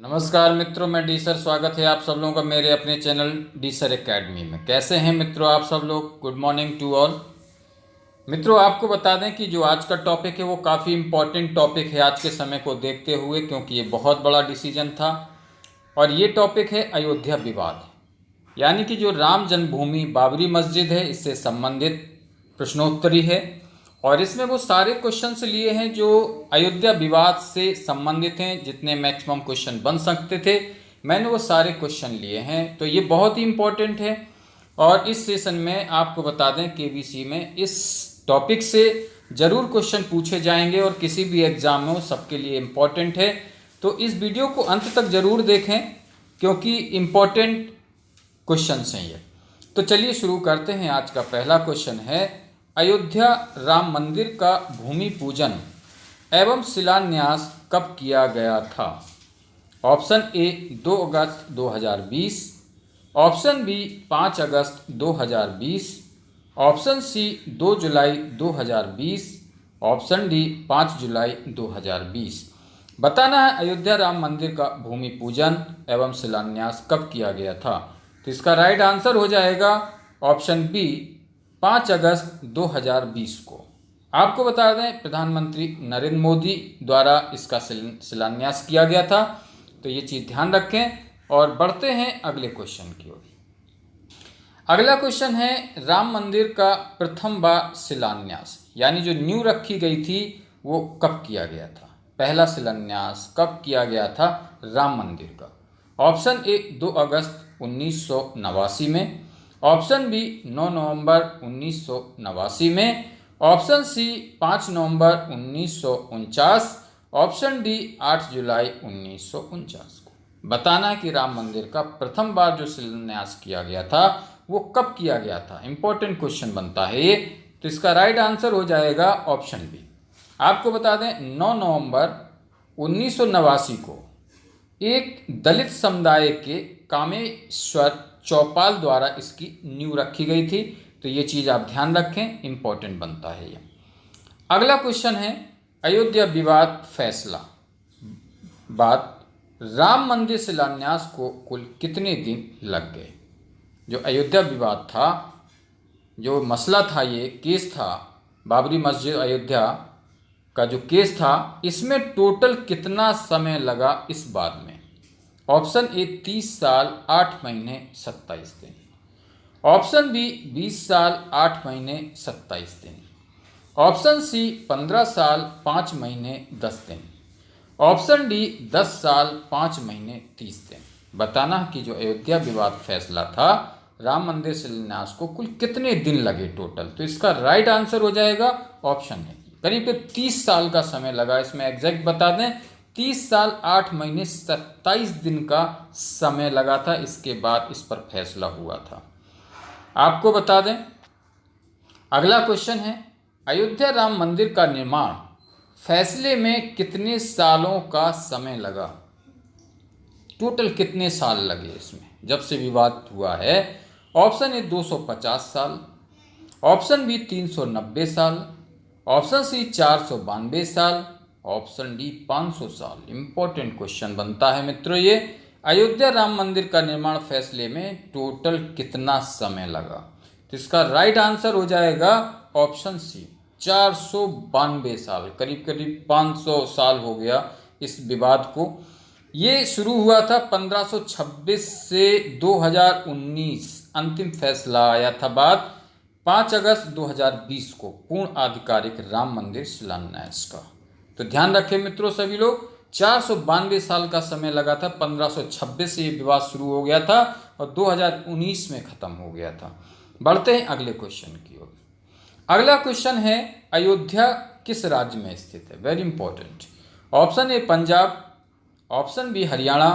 नमस्कार मित्रों, मैं डी सर। स्वागत है आप सब लोगों का मेरे अपने चैनल डी सर एकेडमी में। कैसे हैं मित्रों आप सब लोग? Good morning to all. मित्रों, आपको बता दें कि जो आज का टॉपिक है वो काफ़ी इम्पोर्टेंट टॉपिक है आज के समय को देखते हुए, क्योंकि ये बहुत बड़ा डिसीजन था। और ये टॉपिक है अयोध्या विवाद, यानी कि जो राम जन्मभूमि बाबरी मस्जिद है इससे संबंधित प्रश्नोत्तरी है। और इसमें वो सारे क्वेश्चंस लिए हैं जो अयोध्या विवाद से संबंधित हैं, जितने मैक्सिमम क्वेश्चन बन सकते थे मैंने वो सारे क्वेश्चन लिए हैं। तो ये बहुत ही इम्पोर्टेंट है। और इस सेशन में आपको बता दें केबीसी में इस टॉपिक से ज़रूर क्वेश्चन पूछे जाएंगे और किसी भी एग्ज़ाम में वो सबके लिए इम्पोर्टेंट है। तो इस वीडियो को अंत तक ज़रूर देखें, क्योंकि इम्पोर्टेंट क्वेश्चन हैं ये। तो चलिए शुरू करते हैं। आज का पहला क्वेश्चन है, अयोध्या राम मंदिर का भूमि पूजन एवं शिलान्यास कब किया गया था? ऑप्शन ए 2 अगस्त 2020, ऑप्शन बी 5 अगस्त 2020, ऑप्शन सी 2 जुलाई 2020, ऑप्शन डी 5 जुलाई 2020। बताना है अयोध्या राम मंदिर का भूमि पूजन एवं शिलान्यास कब किया गया था। तो इसका राइट आंसर हो जाएगा ऑप्शन बी 5 अगस्त 2020 को। आपको बता दें प्रधानमंत्री नरेंद्र मोदी द्वारा इसका शिलान्यास किया गया था। तो ये चीज़ ध्यान रखें और बढ़ते हैं अगले क्वेश्चन की ओर। अगला क्वेश्चन है, राम मंदिर का प्रथम बार शिलान्यास यानी जो न्यू रखी गई थी वो कब किया गया था? पहला शिलान्यास कब किया गया था राम मंदिर का? ऑप्शन ए 2 अगस्त 1989 में, ऑप्शन बी 9 नवंबर 1989 में, ऑप्शन सी 5 नवंबर 1949, ऑप्शन डी 8 जुलाई 1949 को। बताना है कि राम मंदिर का प्रथम बार जो शिलान्यास किया गया था वो कब किया गया था। इंपॉर्टेंट क्वेश्चन बनता है ये। तो इसका राइट आंसर हो जाएगा ऑप्शन बी। आपको बता दें 9 नवंबर 1989 को एक दलित समुदाय के कामेश्वर चौपाल द्वारा इसकी नींव रखी गई थी। तो ये चीज़ आप ध्यान रखें, इंपॉर्टेंट बनता है ये। अगला क्वेश्चन है, अयोध्या विवाद फैसला बाद राम मंदिर शिलान्यास को कुल कितने दिन लग गए? जो अयोध्या विवाद था, जो मसला था, ये केस था बाबरी मस्जिद अयोध्या का जो केस था, इसमें टोटल कितना समय लगा इस बात में? ऑप्शन ए 30 साल 8 महीने 27 दिन, ऑप्शन बी 20 साल 8 महीने 27 दिन, ऑप्शन सी 15 साल 5 महीने 10 दिन, ऑप्शन डी 10 साल 5 महीने 30 दिन। बताना कि जो अयोध्या विवाद फैसला था राम मंदिर शिलान्यास को कुल कितने दिन लगे टोटल। तो इसका राइट आंसर हो जाएगा ऑप्शन है, करीब 30 साल का समय लगा। इसमें एग्जैक्ट बता दें 30 साल 8 महीने 27 दिन का समय लगा था। इसके बाद इस पर फैसला हुआ था। आपको बता दें अगला क्वेश्चन है, अयोध्या राम मंदिर का निर्माण फैसले में कितने सालों का समय लगा? टोटल कितने साल लगे इसमें जब से विवाद हुआ है? ऑप्शन ए 250 साल, ऑप्शन बी 390 साल, ऑप्शन सी 492 साल, ऑप्शन डी 500 साल। इंपॉर्टेंट क्वेश्चन बनता है मित्रों ये। अयोध्या राम मंदिर का निर्माण फैसले में टोटल कितना समय लगा? तो इसका राइट आंसर हो जाएगा ऑप्शन सी 492 साल। करीब करीब 500 साल हो गया इस विवाद को। ये शुरू हुआ था 1526 से 2019 अंतिम फैसला आया था बाद 5 अगस्त 2020 को पूर्ण आधिकारिक राम मंदिर शिलान्यास का। तो ध्यान रखें मित्रों सभी लोग, 492 साल का समय लगा था। 1526 से ये विवाद शुरू हो गया था और 2019 में ख़त्म हो गया था। बढ़ते हैं अगले क्वेश्चन की ओर। अगला क्वेश्चन है, अयोध्या किस राज्य में स्थित है? Very important. Option A Punjab, option B Haryana,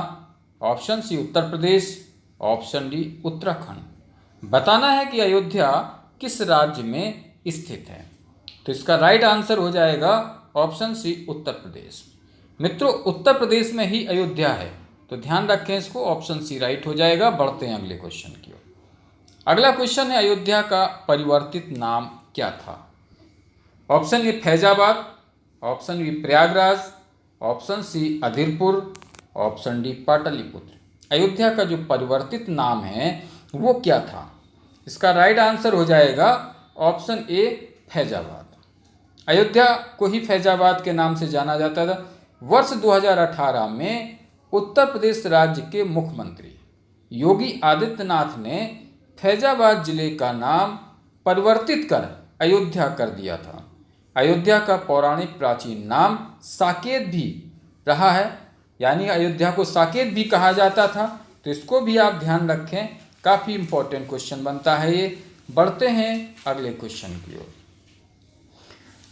option C Uttar Pradesh, option D Uttarakhand. बताना है कि अयोध्या किस राज्य में स्थित है। तो इसका राइट आंसर हो जाएगा ऑप्शन सी उत्तर प्रदेश। मित्रों उत्तर प्रदेश में ही अयोध्या है, तो ध्यान रखें इसको, ऑप्शन सी राइट हो जाएगा। बढ़ते हैं अगले क्वेश्चन की ओर। अगला क्वेश्चन है, अयोध्या का परिवर्तित नाम क्या था? Option A Faizabad, option B Prayagraj, option C Adhirpur, option D Pataliputra. Ayodhya का जो परिवर्तित नाम है वो क्या था? इसका राइट आंसर हो जाएगा ऑप्शन ए फैजाबाद। अयोध्या को ही फैजाबाद के नाम से जाना जाता था। वर्ष 2018 में उत्तर प्रदेश राज्य के मुख्यमंत्री योगी आदित्यनाथ ने फैजाबाद जिले का नाम परिवर्तित कर अयोध्या कर दिया था। अयोध्या का पौराणिक प्राचीन नाम साकेत भी रहा है, यानी अयोध्या को साकेत भी कहा जाता था। तो इसको भी आप ध्यान रखें, काफ़ी इंपॉर्टेंट क्वेश्चन बनता है ये। बढ़ते हैं अगले क्वेश्चन की ओर।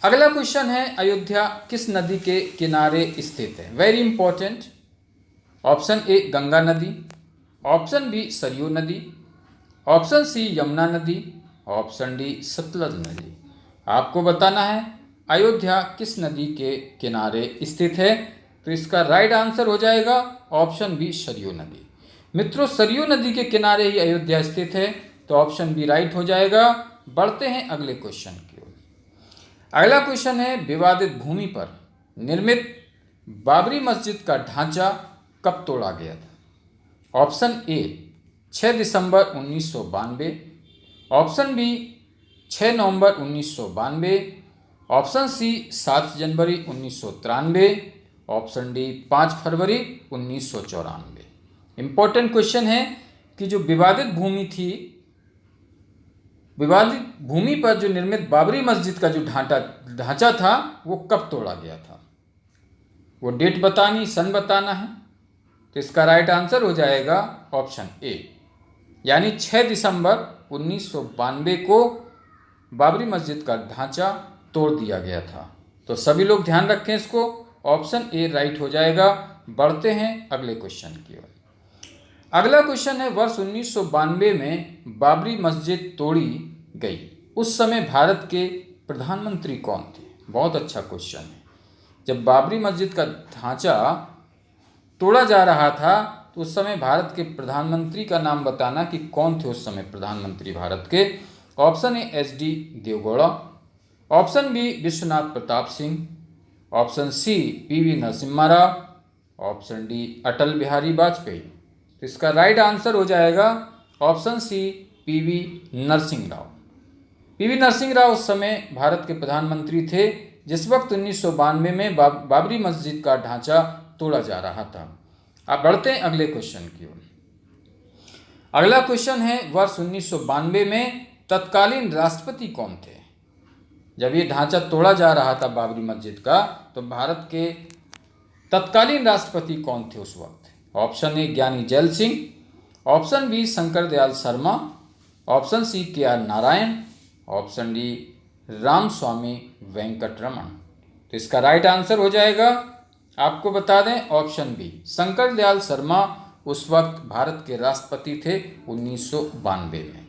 अगला क्वेश्चन है अयोध्या किस नदी के किनारे स्थित है? Very important. ऑप्शन ए गंगा नदी, ऑप्शन बी सरयू नदी, ऑप्शन सी यमुना नदी, ऑप्शन डी सतलज नदी। आपको बताना है अयोध्या किस नदी के किनारे स्थित है। तो इसका राइट आंसर हो जाएगा ऑप्शन बी सरयू नदी। मित्रों, सरयू नदी के किनारे ही अयोध्या स्थित है, तो ऑप्शन बी राइट हो जाएगा। बढ़ते हैं अगले क्वेश्चन की ओर। अगला क्वेश्चन है विवादित भूमि पर निर्मित बाबरी मस्जिद का ढांचा कब तोड़ा गया था? ऑप्शन ए 6 दिसंबर 1992, ऑप्शन बी 6 नवंबर 1992, ऑप्शन सी 7 जनवरी 1993, ऑप्शन डी 5 फरवरी 1994। इंपॉर्टेंट क्वेश्चन है कि जो विवादित भूमि थी, विवादित भूमि पर जो निर्मित बाबरी मस्जिद का जो ढांचा था वो कब तोड़ा गया था? वो डेट बतानी, सन बताना है। तो इसका राइट आंसर हो जाएगा ऑप्शन ए, यानी 6 दिसंबर 1992 को बाबरी मस्जिद का ढांचा तोड़ दिया गया था। तो सभी लोग ध्यान रखें इसको, ऑप्शन ए राइट हो जाएगा। बढ़ते हैं अगले क्वेश्चन की ओर। अगला क्वेश्चन है वर्ष 1992 में बाबरी मस्जिद तोड़ी गई, उस समय भारत के प्रधानमंत्री कौन थे? बहुत अच्छा क्वेश्चन है। जब बाबरी मस्जिद का ढांचा तोड़ा जा रहा था तो उस समय भारत के प्रधानमंत्री का नाम बताना कि कौन थे उस समय प्रधानमंत्री भारत के। Option A H D. Deve Gowda, option B Vishwanath Pratap Singh, option C P V. Narasimha Rao, option D Atal Bihari Vajpayee. तो इसका राइट आंसर हो जाएगा option C P V. Narasimha Rao. P V. Narasimha Rao उस समय भारत के प्रधानमंत्री थे जिस वक्त 1992 में बाबरी मस्जिद का ढांचा तोड़ा जा रहा था। अब बढ़ते हैं अगले क्वेश्चन की ओर। अगला क्वेश्चन है वर्ष 1992 में तत्कालीन राष्ट्रपति कौन थे? जब ये ढांचा तोड़ा जा रहा था बाबरी मस्जिद का, तो भारत के तत्कालीन राष्ट्रपति कौन थे उस वक्त? Option A Giani Zail Singh, option B Shankar Dayal Sharma, option C K R. Narayanan, option D Ramaswamy Venkataraman. तो इसका राइट आंसर हो जाएगा, आपको बता दें, ऑप्शन बी शंकर दयाल शर्मा उस वक्त भारत के राष्ट्रपति थे 1992 में।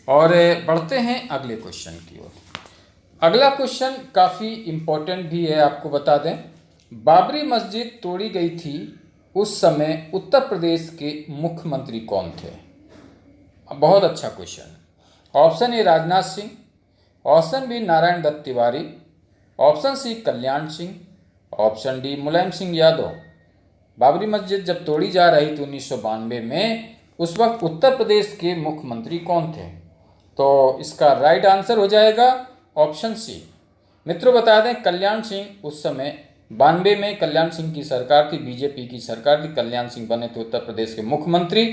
और बढ़ते हैं अगले क्वेश्चन की ओर। अगला क्वेश्चन काफ़ी इम्पोर्टेंट भी है, आपको बता दें। बाबरी मस्जिद तोड़ी गई थी उस समय उत्तर प्रदेश के मुख्यमंत्री कौन थे? बहुत अच्छा question. Option A Rajnath Singh, option B Narayan Dutt Tiwari, option C Kalyan Singh, option D Mulayam Singh Yadav. Babri Masjid जब तोड़ी जा रही थी 1992 में, उस वक्त उत्तर प्रदेश के मुख्यमंत्री कौन थे? तो इसका राइट आंसर हो जाएगा ऑप्शन सी। मित्रों, बता दें कल्याण सिंह उस समय 92 में कल्याण सिंह की सरकार थी, बीजेपी की सरकार थी। कल्याण सिंह बने थे उत्तर प्रदेश के मुख्यमंत्री।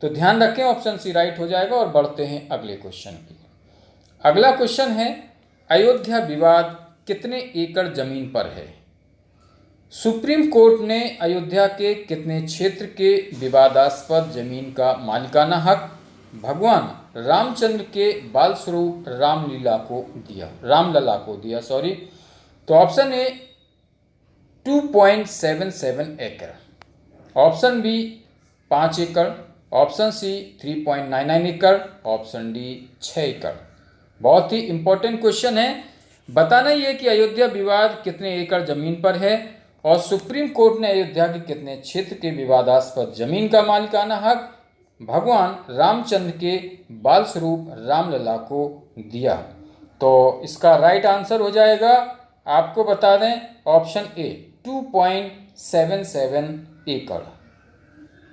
तो ध्यान रखें, ऑप्शन सी राइट हो जाएगा। और बढ़ते हैं अगले क्वेश्चन की। अगला क्वेश्चन है अयोध्या विवाद कितने एकड़ जमीन पर है? सुप्रीम कोर्ट ने अयोध्या के कितने क्षेत्र के विवादास्पद जमीन का मालिकाना हक भगवान रामचंद्र के बाल स्वरूप रामलला को दिया। तो ऑप्शन ए 2.77 एकड़, ऑप्शन बी 5 एकड़, ऑप्शन सी 3.99 एकड़, ऑप्शन डी 6 एकड़। बहुत ही इंपॉर्टेंट क्वेश्चन है। बताना ही है कि अयोध्या विवाद कितने एकड़ जमीन पर है और सुप्रीम कोर्ट ने अयोध्या के कितने क्षेत्र के विवादास्पद जमीन का मालिकाना हक भगवान रामचंद्र के बाल स्वरूप रामलला को दिया। तो इसका राइट आंसर हो जाएगा, आपको बता दें, ऑप्शन ए 2.77 एकड़।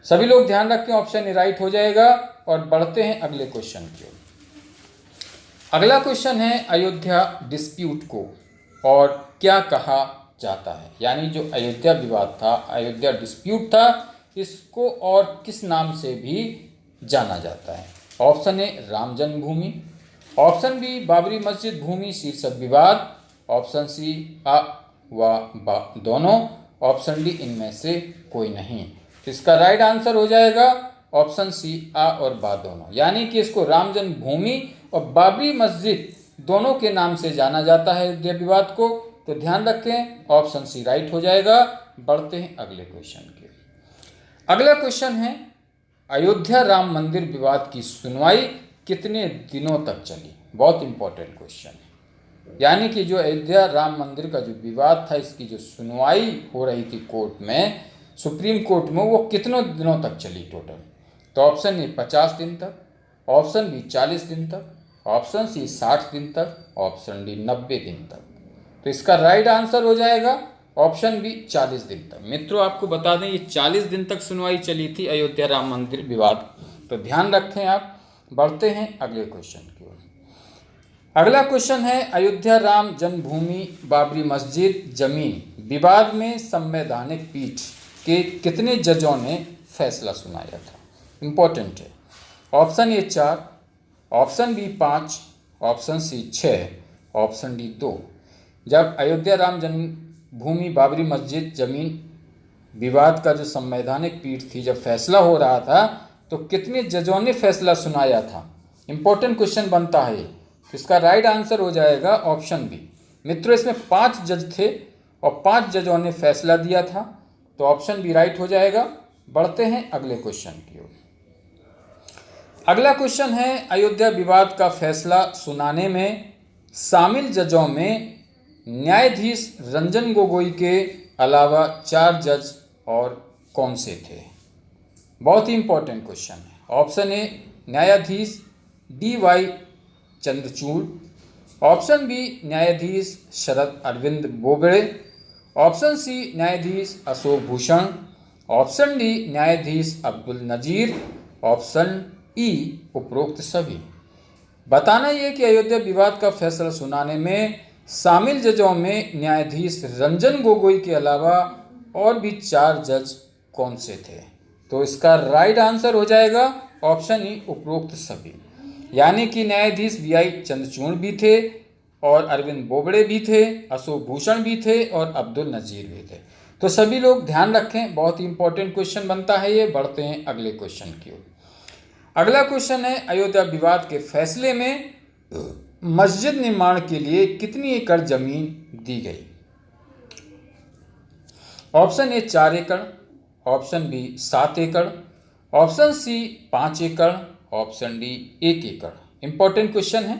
सभी लोग ध्यान रखें, ऑप्शन ए राइट हो जाएगा। और बढ़ते हैं अगले क्वेश्चन की ओर। अगला क्वेश्चन है अयोध्या डिस्प्यूट को और क्या कहा जाता है, यानी जो अयोध्या विवाद था, अयोध्या डिस्प्यूट था, इसको और किस नाम से भी जाना जाता है। ऑप्शन ए राम जन्मभूमि, ऑप्शन बी बाबरी मस्जिद भूमि शीर्षक विवाद, ऑप्शन सी अ व ब दोनों, ऑप्शन डी इनमें से कोई नहीं। तो इसका राइट आंसर हो जाएगा ऑप्शन सी अ और बा दोनों, यानी कि इसको राम जन्मभूमि और बाबरी मस्जिद दोनों के नाम से जाना जाता है अयोध्या विवाद को। तो ध्यान रखें, ऑप्शन सी राइट हो जाएगा। बढ़ते हैं अगले क्वेश्चन के। अगला क्वेश्चन है अयोध्या राम मंदिर विवाद की सुनवाई कितने दिनों तक चली। बहुत इंपॉर्टेंट क्वेश्चन है, यानी कि जो अयोध्या राम मंदिर का जो विवाद था, इसकी जो सुनवाई हो रही थी कोर्ट में, सुप्रीम कोर्ट में, वो कितनों दिनों तक चली टोटल। तो ऑप्शन ए 50 दिन तक, ऑप्शन बी 40 दिन तक, ऑप्शन सी 60 दिन तक, ऑप्शन डी 90 दिन तक। तो इसका राइट आंसर हो जाएगा ऑप्शन बी 40 दिन तक। मित्रों आपको बता दें, ये 40 दिन तक सुनवाई चली थी अयोध्या राम मंदिर विवाद। तो ध्यान रखें आप। बढ़ते हैं अगले क्वेश्चन की ओर। अगला क्वेश्चन है अयोध्या राम जन्मभूमि बाबरी मस्जिद जमीन विवाद में संवैधानिक पीठ के कितने जजों ने फैसला सुनाया था। इंपॉर्टेंट है। Option A 4, option B 5, option C 6, option D 2। जब अयोध्या राम जन्मभूमि बाबरी मस्जिद जमीन विवाद का जो संवैधानिक पीठ थी, जब फैसला हो रहा था, तो कितने जजों ने फैसला सुनाया था। इंपॉर्टेंट क्वेश्चन बनता है। तो इसका राइट आंसर हो जाएगा ऑप्शन बी। मित्रों इसमें 5 जज थे और 5 जजों ने फैसला दिया था। तो ऑप्शन बी राइट हो जाएगा। बढ़ते हैं अगले क्वेश्चन की ओर। अगला क्वेश्चन है अयोध्या विवाद का फैसला सुनाने में शामिल जजों में न्यायाधीश रंजन गोगोई के अलावा 4 जज और कौन से थे। बहुत ही इंपॉर्टेंट क्वेश्चन है। ऑप्शन ए न्यायाधीश DY चंद्रचूड़, ऑप्शन बी न्यायाधीश शरद अरविंद बोबड़े, ऑप्शन सी न्यायाधीश अशोक भूषण, ऑप्शन डी न्यायाधीश अब्दुल नजीर, ऑप्शन ई उपरोक्त सभी। बताना ये कि अयोध्या विवाद का फैसला सुनाने में शामिल जजों में न्यायाधीश रंजन गोगोई के अलावा और भी 4 जज कौन से थे। तो इसका राइट आंसर हो जाएगा ऑप्शन ई उपरोक्त सभी, यानी कि न्यायाधीश VI चंद्रचूड़ भी थे और अरविंद बोबड़े भी थे, अशोक भूषण भी थे और अब्दुल नजीर भी थे। तो सभी लोग ध्यान रखें, बहुत ही इंपॉर्टेंट क्वेश्चन बनता है ये। बढ़ते हैं अगले क्वेश्चन की ओर। अगला क्वेश्चन है अयोध्या विवाद के फैसले में मस्जिद निर्माण के लिए कितनी एकड़ जमीन दी गई। ऑप्शन ए 4 एकड़, ऑप्शन बी 7 एकड़, ऑप्शन सी 5 एकड़, ऑप्शन डी 1 एकड़। इंपॉर्टेंट क्वेश्चन है।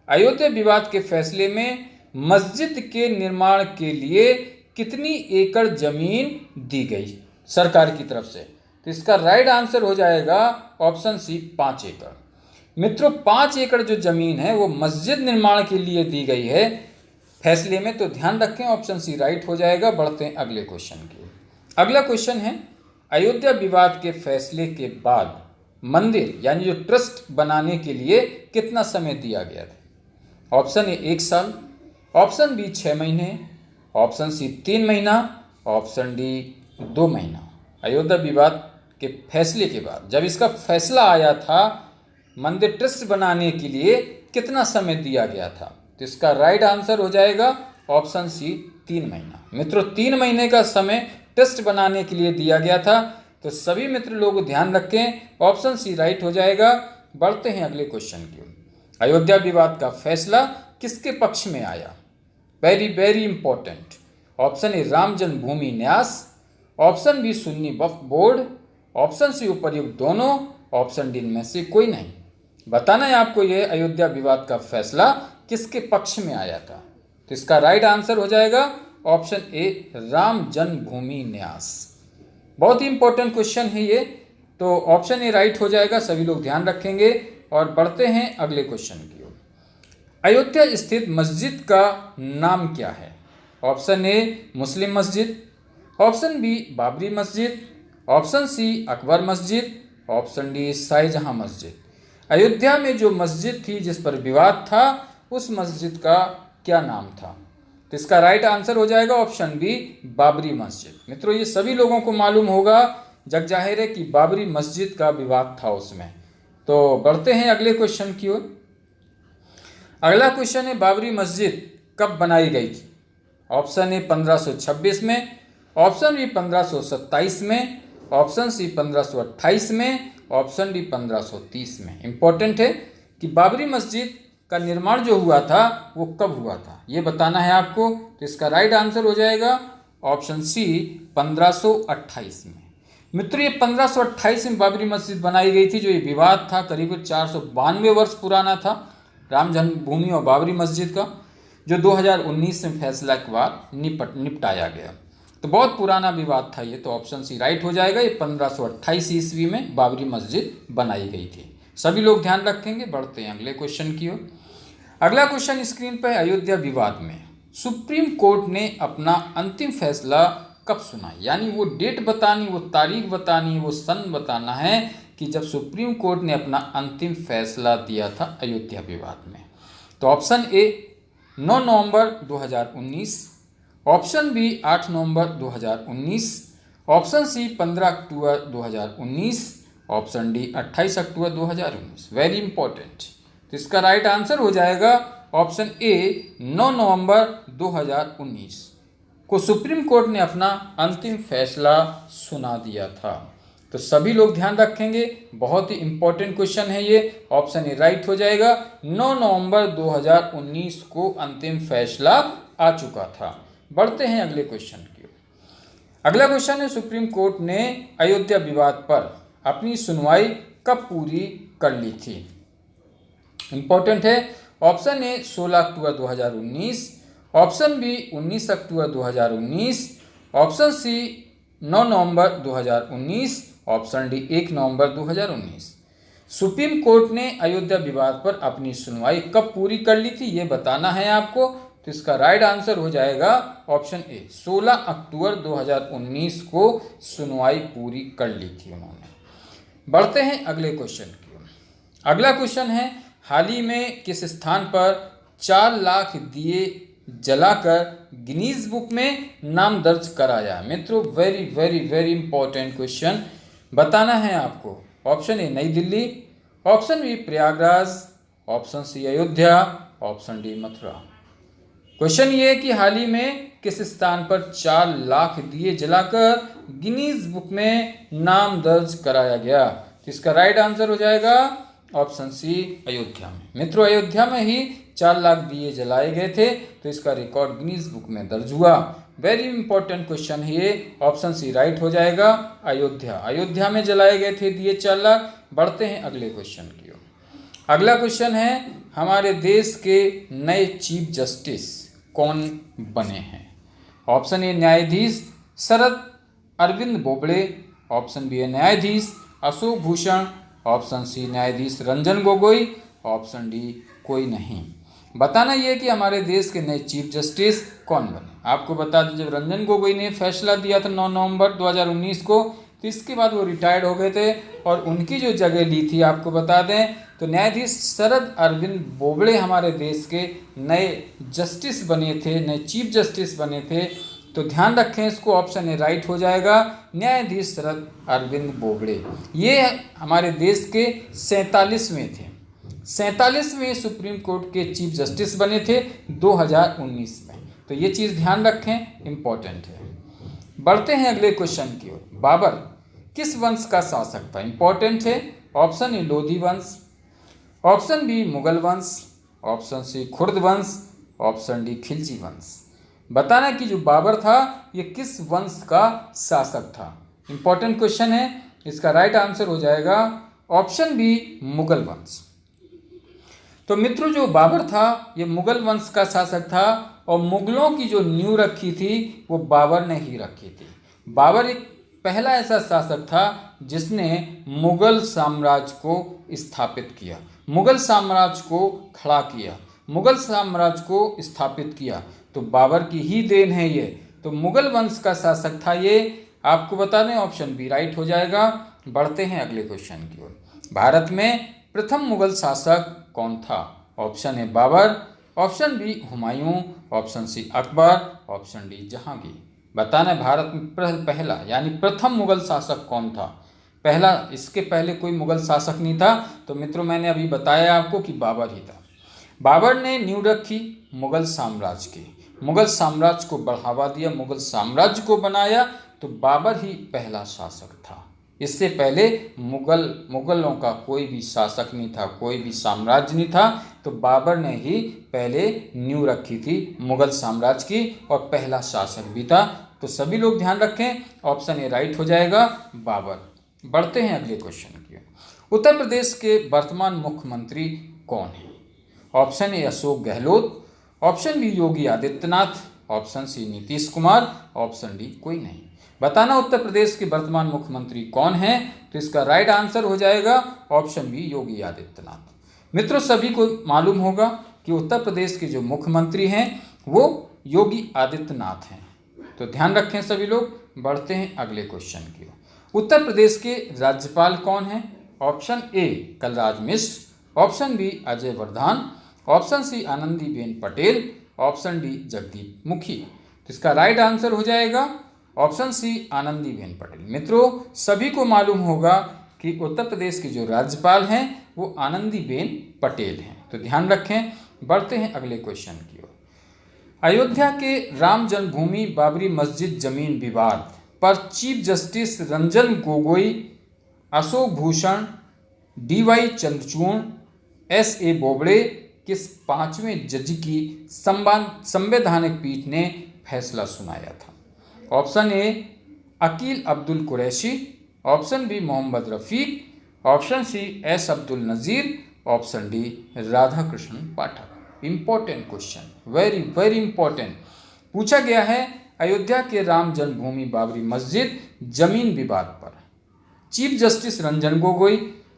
अयोध्या विवाद के फैसले में मस्जिद के निर्माण के लिए कितनी एकड़ जमीन दी गई सरकार की तरफ से। तो इसका राइट आंसर हो जाएगा ऑप्शन सी 5 एकड़। मित्रों 5 एकड़ जो जमीन है वो मस्जिद निर्माण के लिए दी गई है फैसले में। तो ध्यान रखें, ऑप्शन सी राइट हो जाएगा। बढ़ते हैं अगले क्वेश्चन की। अगला क्वेश्चन है अयोध्या विवाद के फैसले के बाद मंदिर यानी जो ट्रस्ट बनाने के लिए कितना समय दिया गया था। ऑप्शन ए 1 साल, ऑप्शन बी 6 महीने, ऑप्शन सी 3 महीना, ऑप्शन डी 2 महीना। अयोध्या विवाद के फैसले के बाद जब इसका फैसला आया था, मंदिर ट्रस्ट बनाने के लिए कितना समय दिया गया था। तो इसका राइट आंसर हो जाएगा ऑप्शन सी 3 महीना। मित्रों 3 महीने का समय ट्रस्ट बनाने के लिए दिया गया था। तो सभी मित्र लोग ध्यान रखें, ऑप्शन सी राइट हो जाएगा। बढ़ते हैं अगले क्वेश्चन की ओर। अयोध्या विवाद का फैसला किसके पक्ष में आया। Very very important. ऑप्शन ए राम जन्मभूमि न्यास, ऑप्शन बी सुन्नी वक्फ बोर्ड, ऑप्शन सी उपर्युक्त दोनों, ऑप्शन डी इनमें से कोई नहीं। बताना है आपको ये अयोध्या विवाद का फैसला किसके पक्ष में आया था। तो इसका राइट आंसर हो जाएगा ऑप्शन ए राम जन्मभूमि न्यास। बहुत ही इंपॉर्टेंट क्वेश्चन है ये। तो ऑप्शन ए राइट हो जाएगा, सभी लोग ध्यान रखेंगे। और बढ़ते हैं अगले क्वेश्चन की ओर। अयोध्या स्थित मस्जिद का नाम क्या है। ऑप्शन ए मुस्लिम मस्जिद, ऑप्शन बी बाबरी मस्जिद, ऑप्शन सी अकबर मस्जिद, ऑप्शन डी शाहजहां मस्जिद। अयोध्या में जो मस्जिद थी जिस पर विवाद था उस मस्जिद का क्या नाम था? तो इसका राइट आंसर हो जाएगा ऑप्शन बी बाबरी मस्जिद। मित्रों ये सभी लोगों को मालूम होगा, जग जाहिर है कि बाबरी मस्जिद का विवाद था उसमें। तो बढ़ते हैं अगले क्वेश्चन की ओर। अगला क्वेश्चन है बाबरी मस्जिद कब बनाई गई थी? ऑप्शन ए 1526 में, ऑप्शन बी 1527 में, ऑप्शन सी 1528 में, ऑप्शन डी 1530 में। इंपॉर्टेंट है कि बाबरी मस्जिद का निर्माण जो हुआ था वो कब हुआ था ये बताना है आपको। तो इसका राइट आंसर हो जाएगा ऑप्शन सी 1528 में। मित्रों ये 1528 में बाबरी मस्जिद बनाई गई थी। जो ये विवाद था करीब 492 वर्ष पुराना था राम जन्मभूमि और बाबरी मस्जिद का, जो 2019 में फैसला के बाद निपटाया गया। तो बहुत पुराना विवाद था ये। तो ऑप्शन सी राइट हो जाएगा। ये 1528 ईस्वी में बाबरी मस्जिद बनाई गई थी। सभी लोग ध्यान रखेंगे। बढ़ते हैं अगले क्वेश्चन की ओर। अगला क्वेश्चन स्क्रीन पर अयोध्या विवाद में सुप्रीम कोर्ट ने अपना अंतिम फैसला कब सुना? यानी वो डेट बतानी, वो तारीख बतानी, वो सन बताना है कि जब सुप्रीम कोर्ट ने अपना अंतिम फैसला दिया था अयोध्या विवाद में। तो ऑप्शन ए 9 नवंबर 2019, ऑप्शन बी 8 नवंबर 2019, ऑप्शन सी 15 अक्टूबर 2019, ऑप्शन डी 28 अक्टूबर 2019। Very important. तो इसका राइट आंसर हो जाएगा ऑप्शन ए 9 नवंबर 2019 को सुप्रीम कोर्ट ने अपना अंतिम फैसला सुना दिया था। तो सभी लोग ध्यान रखेंगे, बहुत ही इंपॉर्टेंट क्वेश्चन है ये। ऑप्शन ए राइट हो जाएगा। 9 नवंबर 2019 को अंतिम फैसला आ चुका था। बढ़ते हैं अगले क्वेश्चन की ओर। अगला क्वेश्चन है सुप्रीम कोर्ट ने अयोध्या विवाद पर अपनी सुनवाई कब पूरी कर ली थी? इंपॉर्टेंट है। ऑप्शन ए 16 अक्टूबर 2019, ऑप्शन बी 19 अक्टूबर 2019, ऑप्शन सी 9 नवंबर 2019, ऑप्शन डी 1 नवंबर 2019। सुप्रीम कोर्ट ने अयोध्या विवाद पर अपनी सुनवाई कब पूरी कर ली थी ये बताना है आपको। तो इसका राइट आंसर हो जाएगा ऑप्शन ए 16 अक्टूबर 2019 को सुनवाई पूरी कर ली थी उन्होंने। बढ़ते हैं अगले क्वेश्चन की ओर। अगला क्वेश्चन है हाल ही में किस स्थान पर 4 लाख दिए जलाकर गिनीज बुक में नाम दर्ज कराया? मित्रों very very very important question बताना है आपको। Option A New Delhi, option B Prayagraj, option C Ayodhya, option D Mathura. Question ये है कि हाल ही में किस स्थान पर 4 लाख दिए जलाकर गिनीज बुक में नाम दर्ज कराया गया? तो इसका राइट आंसर हो जाएगा ऑप्शन सी अयोध्या में। मित्रों अयोध्या में ही 4 लाख दिए जलाए गए थे। तो इसका रिकॉर्ड गिनीज बुक में दर्ज हुआ। वेरी इंपॉर्टेंट क्वेश्चन है ये। ऑप्शन सी राइट हो जाएगा अयोध्या। अयोध्या में जलाए गए थे दिए 4 लाख। बढ़ते हैं अगले क्वेश्चन की ओर। अगला क्वेश्चन है हमारे देश के नए चीफ जस्टिस कौन बने हैं? ऑप्शन ए न्यायाधीश शरद अरविंद बोबड़े, ऑप्शन बी न्यायाधीश अशोक भूषण, ऑप्शन सी न्यायाधीश रंजन गोगोई, ऑप्शन डी कोई नहीं। बताना ये कि हमारे देश के नए चीफ जस्टिस कौन बने। आपको बता दें जब रंजन गोगोई ने फैसला दिया था 9 नवंबर 2019 को, तो इसके बाद वो रिटायर्ड हो गए थे और उनकी जो जगह ली थी आपको बता दें तो न्यायाधीश शरद अरविंद बोबड़े हमारे देश के नए जस्टिस बने थे, नए चीफ जस्टिस बने थे। तो ध्यान रखें इसको। ऑप्शन ए राइट हो जाएगा न्यायाधीश शरद अरविंद बोबड़े। ये हमारे देश के 47वें थे, 47वें सुप्रीम कोर्ट के चीफ जस्टिस बने थे 2019 में। तो ये चीज़ ध्यान रखें, इम्पॉर्टेंट है। बढ़ते हैं अगले क्वेश्चन की ओर। बाबर किस वंश का शासक था? इंपॉर्टेंट है। ऑप्शन ए लोधी वंश, ऑप्शन बी मुगल वंश, ऑप्शन सी खुर्द वंश, ऑप्शन डी खिलजी वंश। बताना कि जो बाबर था ये किस वंश का शासक था। इंपॉर्टेंट क्वेश्चन है। इसका राइट आंसर हो जाएगा ऑप्शन बी मुगल वंश। तो मित्रों जो बाबर था ये मुगल वंश का शासक था और मुगलों की जो नींव रखी थी वो बाबर ने ही रखी थी। बाबर एक पहला ऐसा शासक था जिसने मुगल साम्राज्य को स्थापित किया, मुगल साम्राज्य को खड़ा किया, मुगल साम्राज्य को स्थापित किया। तो बाबर की ही देन है ये। तो मुगल वंश का शासक था ये, आपको बता दें ऑप्शन बी राइट हो जाएगा। बढ़ते हैं अगले क्वेश्चन की ओर। भारत में प्रथम मुगल शासक कौन था? Option A Babur, option B Humayun, option C Akbar, option D Jahangir. बताना भारत में पहला यानी प्रथम मुगल शासक कौन था? पहला, इसके पहले कोई मुगल शासक नहीं था। तो मित्रों मैंने अभी बताया आपको कि बाबर ही था। बाबर ने नींव रखी मुगल साम्राज्य की, मुगल साम्राज्य को बढ़ावा दिया, मुगल साम्राज्य को बनाया, तो बाबर ही पहला शासक था। इससे पहले मुगलों का कोई भी शासक नहीं था, कोई भी साम्राज्य नहीं था। तो बाबर ने ही पहले नींव रखी थी मुगल साम्राज्य की और पहला शासक भी था। तो सभी लोग ध्यान रखें, ऑप्शन ए राइट हो जाएगा बाबर। बढ़ते हैं अगले क्वेश्चन की। उत्तर प्रदेश के वर्तमान मुख्यमंत्री कौन है? Option A Ashok Gehlot, option B Yogi Adityanath, option C Nitish Kumar, option D कोई नहीं। बताना उत्तर प्रदेश के वर्तमान मुख्यमंत्री कौन है? तो इसका राइट आंसर हो जाएगा ऑप्शन बी योगी आदित्यनाथ। मित्रों सभी को मालूम होगा कि उत्तर प्रदेश के जो मुख्यमंत्री हैं वो योगी आदित्यनाथ हैं। तो ध्यान रखें सभी लोग। बढ़ते हैं अगले क्वेश्चन की। उत्तर प्रदेश के राज्यपाल कौन हैं? Option A Kalraj Mishra, option B Ajay Vardhan, option C Anandiben Patel, option D Jagdeep Mukhi. तो इसका राइट आंसर हो जाएगा ऑप्शन सी आनंदीबेन पटेल। मित्रों सभी को मालूम होगा कि उत्तर प्रदेश के जो राज्यपाल हैं वो आनंदीबेन पटेल हैं। तो ध्यान रखें। बढ़ते हैं अगले क्वेश्चन की ओर। अयोध्या के राम जन्मभूमि बाबरी मस्जिद जमीन विवाद पर चीफ जस्टिस रंजन गोगोई, अशोक भूषण, डीवाई चंद्रचूड़, एस.ए. बोबड़े किस पांचवें जज की संवैधानिक पीठ ने फैसला सुनाया था? Option A Aqil Abdul Qureshi, option B Mohammad Rafiq, option C S Abdul Nazeer, option D Radha Krishna Pathak. Important question, very very important पूछा गया है। अयोध्या के राम जन्मभूमि बाबरी मस्जिद जमीन विवाद पर चीफ जस्टिस रंजन गोगोई,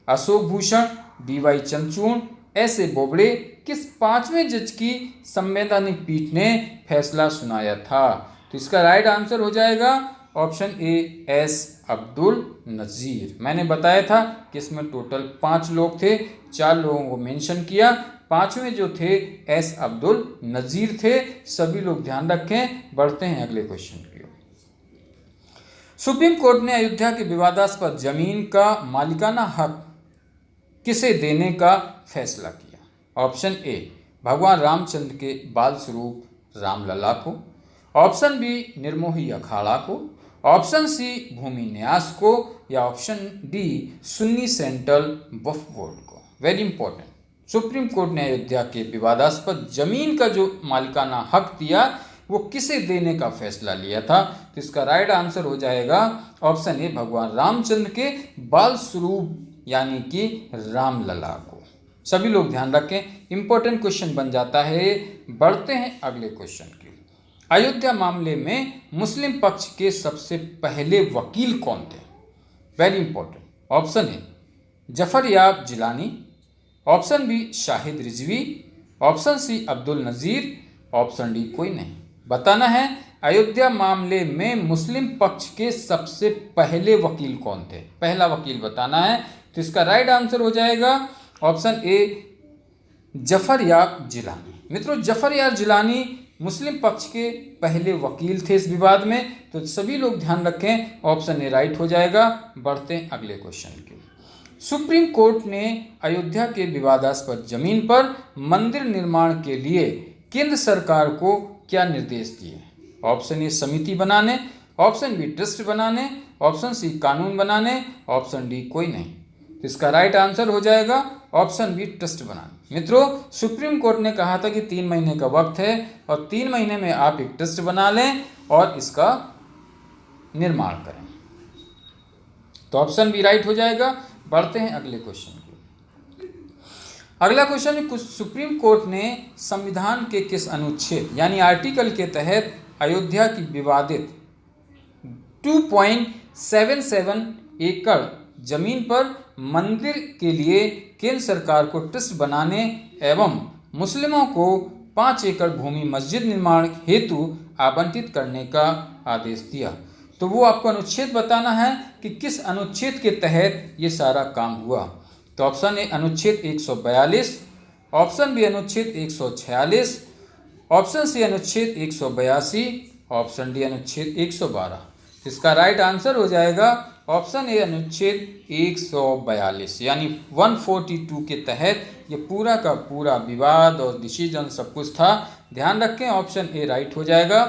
अशोक भूषण, डीवाई चंद्रचूड़, एस.ए. बोबड़े किस पांचवें जज की संवैधानिक पीठ ने फैसला सुनाया था? तो इसका राइट आंसर हो जाएगा ऑप्शन ए एस अब्दुल नज़ीर। मैंने बताया था कि इसमें टोटल 5 लोग थे, 4 लोगों को मेंशन किया, 5वें जो थे एस अब्दुल नज़ीर थे। सभी लोग ध्यान रखें। बढ़ते हैं अगले क्वेश्चन की ओर। सुप्रीम कोर्ट ने अयोध्या के विवादास्पद जमीन का मालिकाना हक किसे देने का फैसला किया? ऑप्शन ए भगवान रामचंद्र के बाल स्वरूप रामलला को, ऑप्शन बी निर्मोही अखाड़ा को, ऑप्शन सी भूमि न्यास को, या ऑप्शन डी सुन्नी सेंट्रल वक्फ बोर्ड को। Very important. सुप्रीम कोर्ट ने अयोध्या के विवादास्पद जमीन का जो मालिकाना हक दिया वो किसे देने का फैसला लिया था? तो इसका राइट आंसर हो जाएगा ऑप्शन ए भगवान रामचंद्र के बाल स्वरूप यानी कि रामलला को। सभी लोग ध्यान रखें, इंपॉर्टेंट क्वेश्चन बन जाता है। बढ़ते हैं अगले क्वेश्चन की। अयोध्या मामले में मुस्लिम पक्ष के सबसे पहले वकील कौन थे? Very important. Option A Zafaryab Jilani, option B Shahid Rizvi, option C Abdul Nazeer, option D कोई नहीं। बताना है अयोध्या मामले में मुस्लिम पक्ष के सबसे पहले वकील कौन थे? पहला वकील बताना है। तो इसका राइट आंसर हो जाएगा option A Zafaryab Jilani. मित्रों जफर याब जिलानी मुस्लिम पक्ष के पहले वकील थे इस विवाद में। तो सभी लोग ध्यान रखें, ऑप्शन ए राइट हो जाएगा। बढ़ते हैं अगले क्वेश्चन की। सुप्रीम कोर्ट ने अयोध्या के विवादास्पद जमीन पर मंदिर निर्माण के लिए केंद्र सरकार को क्या निर्देश दिए? ऑप्शन ए समिति बनाने, ऑप्शन बी ट्रस्ट बनाने, ऑप्शन सी कानून बनाने, ऑप्शन डी कोई नहीं। तो इसका राइट आंसर हो जाएगा ऑप्शन बी ट्रस्ट बनाने। मित्रों सुप्रीम कोर्ट ने कहा था कि 3 महीने का वक्त है और 3 महीने में आप एक ट्रस्ट बना लें और इसका निर्माण करें। तो ऑप्शन बी राइट हो जाएगा। बढ़ते हैं अगले क्वेश्चन की। अगला क्वेश्चन है, सुप्रीम कोर्ट ने संविधान के किस अनुच्छेद यानी आर्टिकल के तहत अयोध्या की विवादित 2.77 एकड़ जमीन पर मंदिर के लिए केंद्र सरकार को ट्रस्ट बनाने एवं मुस्लिमों को 5 एकड़ भूमि मस्जिद निर्माण हेतु आवंटित करने का आदेश दिया। तो वो आपको अनुच्छेद बताना है कि किस अनुच्छेद के तहत ये सारा काम हुआ। तो ऑप्शन ए अनुच्छेद 142, ऑप्शन बी अनुच्छेद 146, ऑप्शन सी अनुच्छेद 182, ऑप्शन डी अनुच्छेद 112। इसका राइट आंसर हो जाएगा ऑप्शन ए अनुच्छेद 142, यानी 142 के तहत ये पूरा का पूरा विवाद और डिसीजन सब कुछ था। ध्यान रखें, ऑप्शन ए राइट हो जाएगा,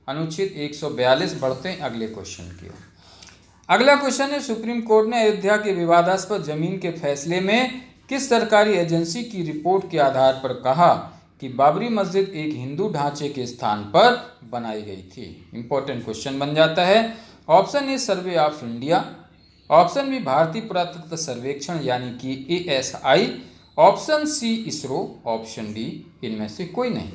अनुच्छेद 142। बढ़ते हैं अगले क्वेश्चन की ओर। अगला क्वेश्चन है, सुप्रीम कोर्ट ने अयोध्या के विवादास्पद जमीन के फैसले में किस सरकारी एजेंसी की रिपोर्ट के आधार पर कहा कि बाबरी मस्जिद एक हिंदू ढांचे के स्थान पर बनाई गई थी। इंपॉर्टेंट क्वेश्चन बन जाता है। Option A survey of India, option B Bharatiya Puratattva Sarvekshan यानी कि ASI, option C ISRO, option D इनमें से कोई नहीं।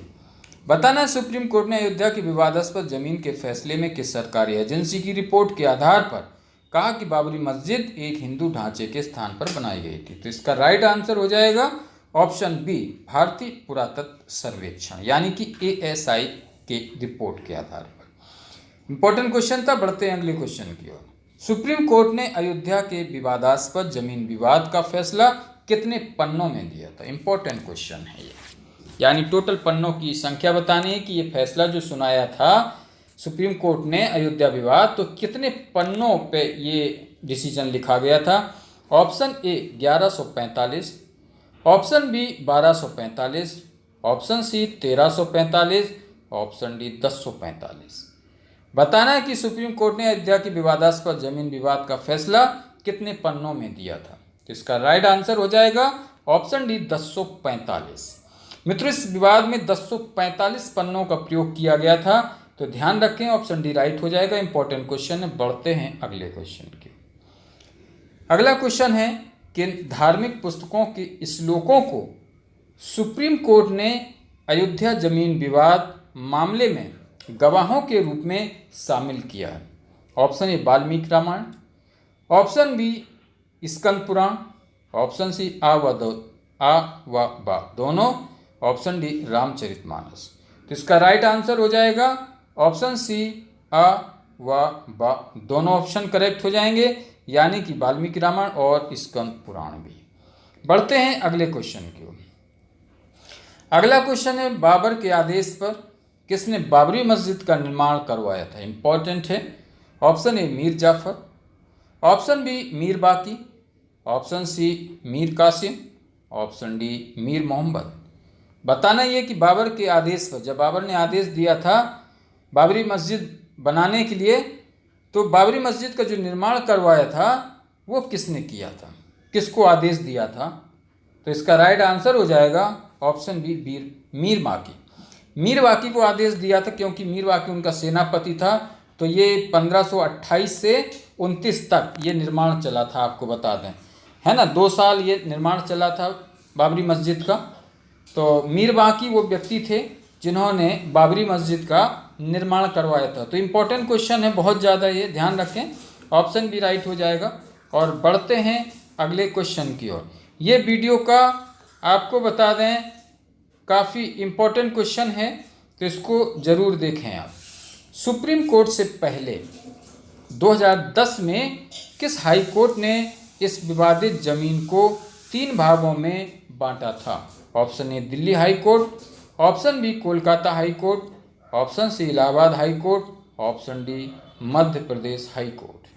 बताना है सुप्रीम कोर्ट ने अयोध्या की विवादास्पद जमीन के फैसले में किस सरकारी एजेंसी की रिपोर्ट के आधार पर कहा कि बाबरी मस्जिद एक हिंदू ढांचे के स्थान पर बनाई गई थी। तो इसका राइट आंसर हो जाएगा ऑप्शन बी भारतीय पुरातत्व सर्वेक्षण यानी कि ASI के रिपोर्ट के आधार पर। इंपॉर्टेंट क्वेश्चन था। बढ़ते हैं अगले क्वेश्चन की ओर। सुप्रीम कोर्ट ने अयोध्या के विवादास्पद जमीन विवाद का फैसला कितने पन्नों में दिया था। इंपॉर्टेंट क्वेश्चन है ये, यानी टोटल पन्नों की संख्या बतानी है कि ये फैसला जो सुनाया था सुप्रीम कोर्ट ने अयोध्या विवाद, तो कितने पन्नों पे ये डिसीजन लिखा गया था। Option A 1145, option B 1245, option C 1345, option D 1045। बताना है कि सुप्रीम कोर्ट ने अयोध्या की विवादास्पद जमीन विवाद का फैसला कितने पन्नों में दिया था। तो इसका राइट आंसर हो जाएगा ऑप्शन डी 1045। मित्रों, इस विवाद में 1045 पन्नों का प्रयोग किया गया था, तो ध्यान रखें ऑप्शन डी राइट हो जाएगा। इंपॉर्टेंट क्वेश्चन है। बढ़ते हैं अगले क्वेश्चन की। अगला क्वेश्चन है कि धार्मिक पुस्तकों के श्लोकों को सुप्रीम कोर्ट ने अयोध्या जमीन विवाद मामले में गवाहों के रूप में शामिल किया है। Option A Valmiki Ramayana, option B Skanda Purana, option C आ व बा दोनों, ऑप्शन डी रामचरितमानस। तो इसका राइट आंसर हो जाएगा ऑप्शन सी आ व बा दोनों ऑप्शन करेक्ट हो जाएंगे, यानी कि वाल्मीकि रामायण और स्कंद पुराण भी। बढ़ते हैं अगले क्वेश्चन की ओर। अगला क्वेश्चन है, बाबर के आदेश पर किसने बाबरी मस्जिद का निर्माण करवाया था। इंपॉर्टेंट है। Option A Mir Jafar, option B Mir Baqi, option C Mir Qasim, option D Mir Mohammad. बताना ये कि बाबर के आदेश पर, जब बाबर ने आदेश दिया था बाबरी मस्जिद बनाने के लिए, तो बाबरी मस्जिद का जो निर्माण करवाया था वो किसने किया था, किसको आदेश दिया था। तो इसका राइट आंसर हो जाएगा ऑप्शन बी मीर बाकी। मीर बाकी को आदेश दिया था क्योंकि मीर बाकी उनका सेनापति था। तो ये 1528 से 29 तक ये निर्माण चला था, आपको बता दें, है ना, 2 साल ये निर्माण चला था बाबरी मस्जिद का। तो मीर बाकी वो व्यक्ति थे जिन्होंने बाबरी मस्जिद का निर्माण करवाया था। तो इम्पोर्टेंट क्वेश्चन है बहुत ज़्यादा, ये ध्यान रखें। ऑप्शन भी राइट हो जाएगा। और बढ़ते हैं अगले क्वेश्चन की ओर। ये वीडियो का आपको बता दें काफ़ी इम्पोर्टेंट क्वेश्चन है, तो इसको ज़रूर देखें आप। सुप्रीम कोर्ट से पहले 2010 में किस हाई कोर्ट ने इस विवादित जमीन को 3 भागों में बांटा था। Option A Delhi high court, option B Kolkata high court, option C Allahabad high court, option D Madhya Pradesh high court.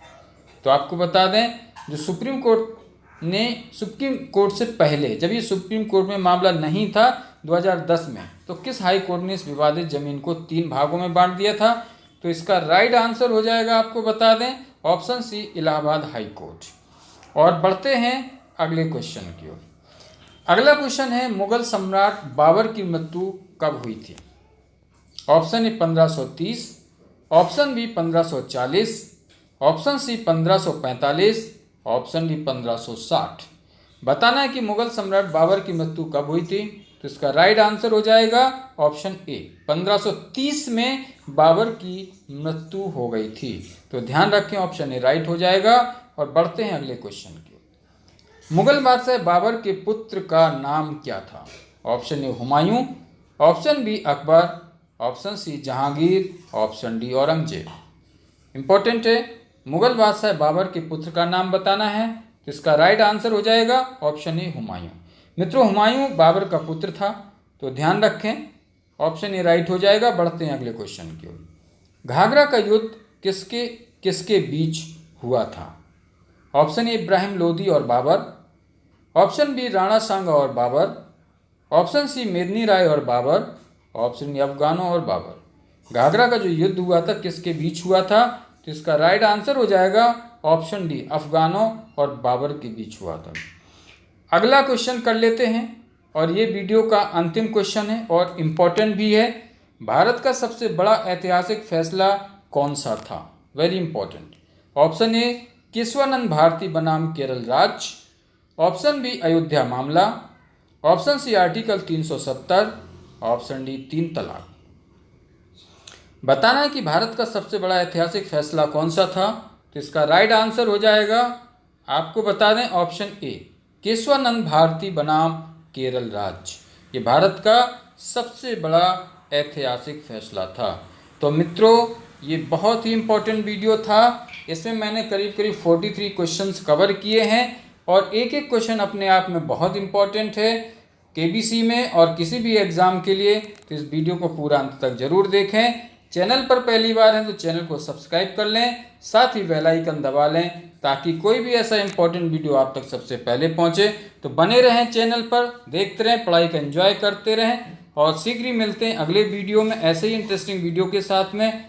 तो आपको बता दें, जो सुप्रीम कोर्ट से पहले, जब ये सुप्रीम कोर्ट में मामला नहीं था 2010 में, तो किस हाई कोर्ट ने इस विवादित जमीन को 3 भागों में बांट दिया था। तो इसका राइट आंसर हो जाएगा, आपको बता दें, option C Allahabad high court. और बढ़ते हैं अगले क्वेश्चन की ओर। अगला क्वेश्चन है, मुगल सम्राट बाबर की मृत्यु कब हुई थी। Option A 1530, option B 1540, option C 1545, option D 1560। बताना है कि मुगल सम्राट बाबर की मृत्यु कब हुई थी। तो इसका राइट आंसर हो जाएगा ऑप्शन ए 1530 में बाबर की मृत्यु हो गई थी। तो ध्यान रखें, ऑप्शन ए राइट हो जाएगा। और बढ़ते हैं अगले क्वेश्चन की। मुगल बादशाह बाबर के पुत्र का नाम क्या था। Option A Humayun, option B Akbar, option C Jahangir, option D Aurangzeb. Important है, मुगल बादशाह बाबर के पुत्र का नाम बताना है, तो इसका राइट आंसर हो जाएगा ऑप्शन ए हुमायूं। मित्रों, हुमायूं बाबर का पुत्र था, तो ध्यान रखें, ऑप्शन ए राइट हो जाएगा। बढ़ते हैं अगले क्वेश्चन की ओर। घाघरा का युद्ध किसके किसके बीच हुआ था? ऑप्शन ए इब्राहिम लोदी और बाबर, ऑप्शन बी राणा सांगा और बाबर, ऑप्शन सी मेदिनी राय और बाबर, ऑप्शन ए अफगानों और बाबर। घाघरा का जो युद्ध हुआ था किसके बीच हुआ था? तो इसका राइट आंसर हो जाएगा ऑप्शन डी, अफगानों और बाबर के बीच हुआ था। अगला क्वेश्चन कर लेते हैं, और ये वीडियो का अंतिम क्वेश्चन है और इम्पोर्टेंट भी है। भारत का सबसे बड़ा ऐतिहासिक फैसला कौन सा था? Very important. Option A Kesavananda Bharati बनाम केरल राज्य, ऑप्शन बी अयोध्या मामला, option C article 370, option D 3 तलाक। बताना है कि भारत का सबसे बड़ा ऐतिहासिक फैसला कौन सा था, तो इसका राइट आंसर हो जाएगा, आपको बता दें, ऑप्शन ए केशवानंद भारती बनाम केरल राज्य। ये भारत का सबसे बड़ा ऐतिहासिक फैसला था। तो मित्रों, ये बहुत ही इम्पोर्टेंट वीडियो था। इसमें मैंने करीब करीब 43 क्वेश्चंस कवर किए हैं, और एक एक क्वेश्चन अपने आप में बहुत इम्पोर्टेंट है केबीसी में और किसी भी एग्ज़ाम के लिए। तो इस वीडियो को पूरा अंत तक जरूर देखें। चैनल पर पहली बार हैं तो चैनल को सब्सक्राइब कर लें, साथ ही बेल आइकन दबा लें, ताकि कोई भी ऐसा इंपॉर्टेंट वीडियो आप तक सबसे पहले पहुंचे। तो बने रहें चैनल पर, देखते रहें, पढ़ाई का एंजॉय करते रहें, और शीघ्र ही मिलते हैं अगले वीडियो में ऐसे ही इंटरेस्टिंग वीडियो के साथ में।